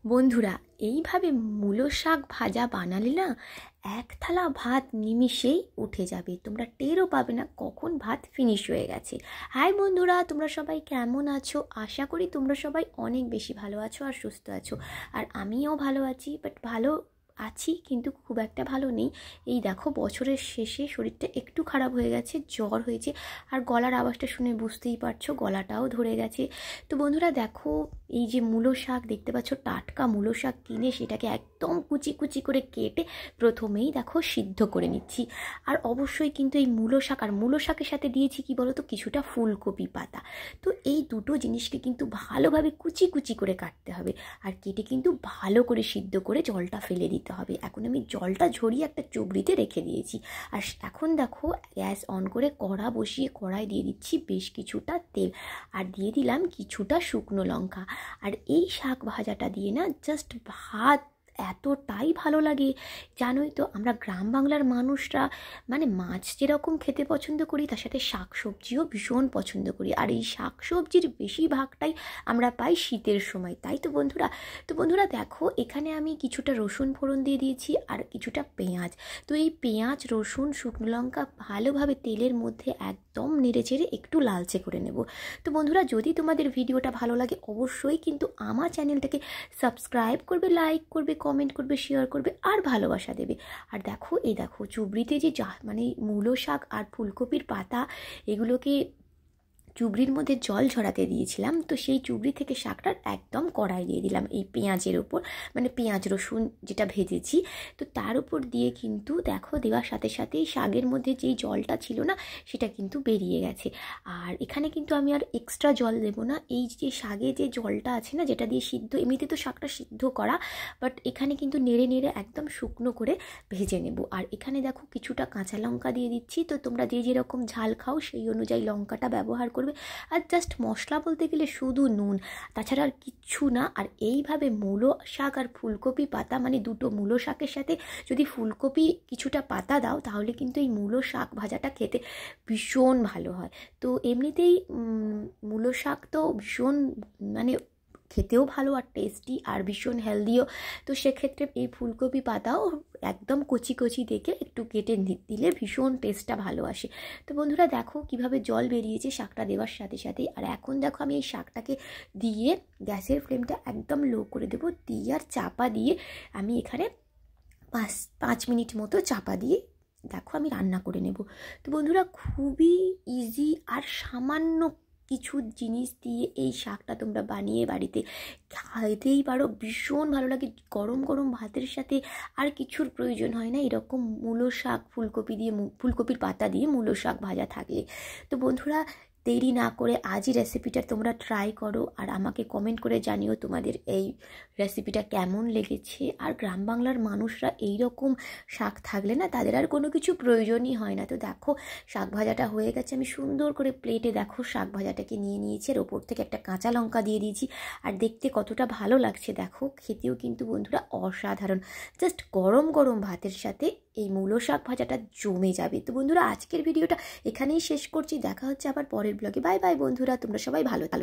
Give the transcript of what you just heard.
বন্ধুরা, এইভাবে মূলো শাক ভাজা বানালে না এক থালা ভাত নিমিষেই উঠে যাবে। তোমরা টেরও পাবে না কখন ভাত ফিনিশ হয়ে গেছে। হাই বন্ধুরা, তোমরা সবাই কেমন আছো? আশা করি তোমরা সবাই অনেক বেশি ভালো আছো আর সুস্থ আছো। আর আমিও ভালো আছি, বাট ভালো আছি কিন্তু খুব একটা ভালো নেই। এই দেখো, বছরের শেষে শরীরটা একটু খারাপ হয়ে গেছে, জ্বর হয়েছে। আর গলার আওয়াজটা শুনে বুঝতেই পারছো গলাটাও ধরে গেছে। তো বন্ধুরা দেখো, এই যে মূলো শাক দেখতে পাচ্ছ, টাটকা মূলো শাক কিনে সেটাকে একদম কুচি কুচি করে কেটে প্রথমেই দেখো সিদ্ধ করে নিচ্ছি। আর অবশ্যই কিন্তু এই মূলো শাক আর মূলো শাকের সাথে দিয়েছি কি বলো তো, কিছুটা ফুলকপি পাতা। তো এই দুটো জিনিসকে কিন্তু ভালোভাবে কুচি কুচি করে কাটতে হবে আর কেটে কিন্তু ভালো করে সিদ্ধ করে জলটা ফেলে দিতে হবে। এখন আমি জলটা ঝরিয়ে একটা চুবড়িতে রেখে দিয়েছি। আর এখন দেখো, গ্যাস অন করে কড়া বসিয়ে কড়াই দিয়ে দিচ্ছি বেশ কিছুটা তেল আর দিয়ে দিলাম কিছুটা শুকনো লঙ্কা। আর এই শাক ভাজাটা দিয়ে না জাস্ট ভাত এতটাই ভালো লাগে। জানোই তো, আমরা গ্রাম বাংলার মানুষরা মানে মাছ যেরকম খেতে পছন্দ করি, তার সাথে শাক সবজিও ভীষণ পছন্দ করি। আর এই শাক সবজির বেশিরভাগটাই আমরা পাই শীতের সময়, তাই তো বন্ধুরা। তো বন্ধুরা দেখো, এখানে আমি কিছুটা রসুন ফোড়ন দিয়ে দিয়েছি আর কিছুটা পেঁয়াজ। তো এই পেঁয়াজ, রসুন, শুকনো লঙ্কা ভালোভাবে তেলের মধ্যে একদম নেড়ে চেড়ে একটু লালচে করে নেব। তো বন্ধুরা, যদি তোমাদের ভিডিওটা ভালো লাগে অবশ্যই কিন্তু আমার চ্যানেলটাকে সাবস্ক্রাইব করবে, লাইক করবে, কমেন্ট করবে, শেয়ার করবে আর ভালোবাসা দেবে। আর দেখো, এই দেখো চুবড়িতে যে মানে মূলো শাক আর ফুলকপির পাতা, এগুলোকে চুবড়ির মধ্যে জল ঝরাতে দিয়েছিলাম। তো সেই চুবড়ি থেকে শাকটা একদম কড়াই দিয়ে দিলাম এই পেঁয়াজের ওপর, মানে পেঁয়াজ রসুন যেটা ভেজেছি, তো তার উপর দিয়ে কিন্তু দেখো দেওয়ার সাথে সাথেই শাকের মধ্যে যেই জলটা ছিল না সেটা কিন্তু বেরিয়ে গেছে। আর এখানে কিন্তু আমি আর এক্সট্রা জল দেবো না। এই যে শাকে যে জলটা আছে না, যেটা দিয়ে সিদ্ধ, এমনিতে তো শাকটা সিদ্ধ করা, বাট এখানে কিন্তু নেড়ে নেড়ে একদম শুকনো করে ভেজে নেব। আর এখানে দেখো কিছুটা কাঁচা লঙ্কা দিয়ে দিচ্ছি। তো তোমরা যে যেরকম ঝাল খাও সেই অনুযায়ী লঙ্কাটা ব্যবহার করবে। আর জাস্ট মশলা বলতে গেলে শুধু নুন, তাছাড়া আর কিচ্ছু না। আর এইভাবে মূলো শাক আর ফুলকপি পাতা, মানে দুটো মূলো শাকের সাথে যদি ফুলকপি কিছুটা পাতা দাও, তাহলে কিন্তু এই মূলো শাক ভাজাটা খেতে ভীষণ ভালো হয়। তো এমনিতেই মূলো শাক তো ভীষণ মানে খেতেও ভালো আর টেস্টি আর ভীষণ হেলদিও। তো সেক্ষেত্রে এই ফুলকপি পাতাও একদম কচি কচি দেখে একটু কেটে দিলে ভীষণ টেস্টটা ভালো আসে। তো বন্ধুরা দেখো কিভাবে জল বেরিয়েছে শাকটা দেওয়ার সাথে সাথেই। আর এখন দেখো, আমি এই শাকটাকে দিয়ে গ্যাসের ফ্লেমটা একদম লো করে দেবো, দিয়ে আর চাপা দিয়ে আমি এখানে 5 মিনিট মতো চাপা দিয়ে দেখো আমি রান্না করে নেব। তো বন্ধুরা, খুবই ইজি আর সামান্য কিছু জিনিস দিয়ে এই শাকটা তোমরা বানিয়ে বাড়িতে খাইতেই পারো, ভীষণ ভালো লাগে। গরম গরম ভাতের সাথে আর কিছুর প্রয়োজন হয় না এরকম মূলো শাক ফুলকপি দিয়ে, ফুলকপির পাতা দিয়ে মূলো শাক ভাজা থাকলে। তো বন্ধুরা, দেরি না করে আজই রেসিপিটা তোমরা ট্রাই করো আর আমাকে কমেন্ট করে জানিও তোমাদের এই রেসিপিটা কেমন লেগেছে। আর গ্রাম বাংলার মানুষরা এই রকম শাক থাকলে না তাদের আর কোনো কিছু প্রয়োজনই হয় না। তো দেখো, শাক ভাজাটা হয়ে গেছে। আমি সুন্দর করে প্লেটে দেখো শাক ভাজাটাকে নিয়ে নিয়েছি আর ওপর থেকে একটা কাঁচা লঙ্কা দিয়ে দিয়েছি। আর দেখতে কতটা ভালো লাগছে দেখো, খেতেও কিন্তু বন্ধুরা অসাধারণ। জাস্ট গরম গরম ভাতের সাথে এই মূলো শাক ভাজাটা জমে যাবে। তো বন্ধুরা, আজকের ভিডিওটা এখানেই শেষ করছি। দেখা হচ্ছে আবার পরের ব্লগে। বাই বাই বন্ধুরা, তোমরা সবাই ভালো থাকো।